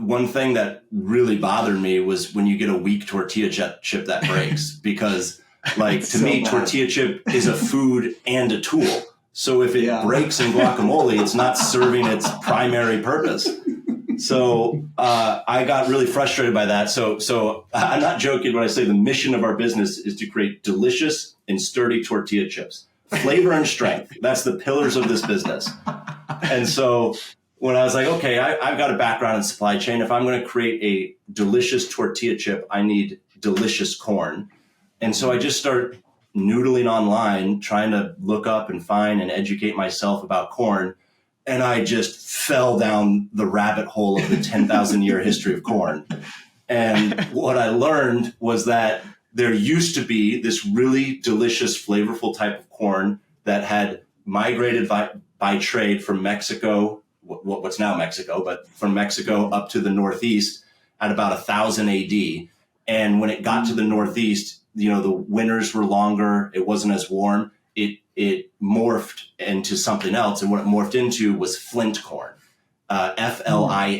one thing that really bothered me was when you get a weak tortilla chip that breaks, because like to me, tortilla chip is a food and a tool. So if it breaks in guacamole, it's not serving its primary purpose. So I got really frustrated by that. So I'm not joking when I say the mission of our business is to create delicious and sturdy tortilla chips. Flavor and strength. That's the pillars of this business. And so when I was like, okay, I've got a background in supply chain. If I'm going to create a delicious tortilla chip, I need delicious corn. And so I just started noodling online, trying to look up and find and educate myself about corn. And I just fell down the rabbit hole of the 10,000 year history of corn. And what I learned was that there used to be this really delicious, flavorful type of corn that had migrated by trade from Mexico, what's now Mexico, but from Mexico up to the Northeast at about 1000 AD. And when it got to the Northeast, you know, the winters were longer. It wasn't as warm. It morphed into something else. And what it morphed into was Flint corn, Flint.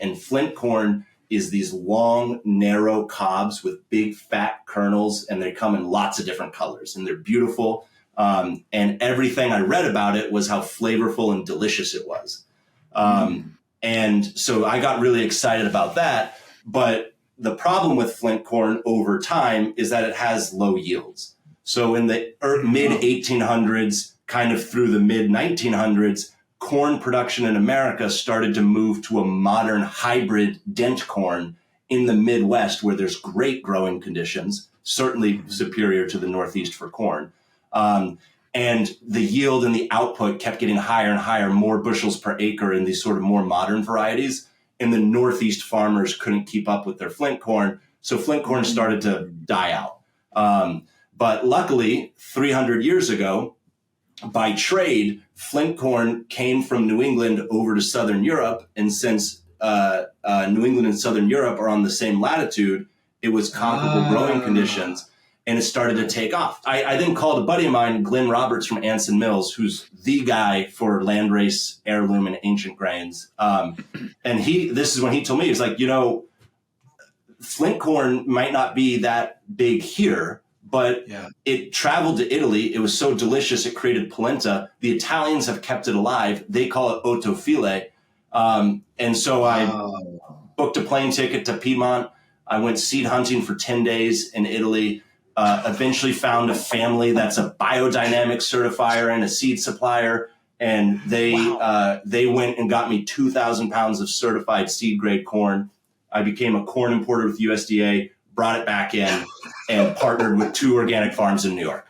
And Flint corn is these long, narrow cobs with big fat kernels, and they come in lots of different colors, and they're beautiful. And everything I read about it was how flavorful and delicious it was. And so I got really excited about that. But the problem with Flint corn over time is that it has low yields. So in the mid 1800s, kind of through the mid 1900s, corn production in America started to move to a modern hybrid dent corn in the Midwest, where there's great growing conditions, certainly superior to the Northeast for corn. And the yield and the output kept getting higher and higher, more bushels per acre in these sort of more modern varieties. And the Northeast farmers couldn't keep up with their Flint corn. So Flint corn started to die out. But luckily, 300 years ago, by trade, Flint corn came from New England over to Southern Europe. And since New England and Southern Europe are on the same latitude, it was comparable growing conditions. And it started to take off. I then called a buddy of mine, Glenn Roberts from Anson Mills, who's the guy for landrace, heirloom, and ancient grains. And this is when he told me, he was like, you know, Flint corn might not be that big here, but it traveled to Italy. It was so delicious, it created polenta. The Italians have kept it alive. They call it otofile. And so I booked a plane ticket to Piedmont. I went seed hunting for 10 days in Italy. Eventually found a family that's a biodynamic certifier and a seed supplier. And they went and got me 2,000 pounds of certified seed grade corn. I became a corn importer with USDA, brought it back in, and partnered with 2 organic farms in New York.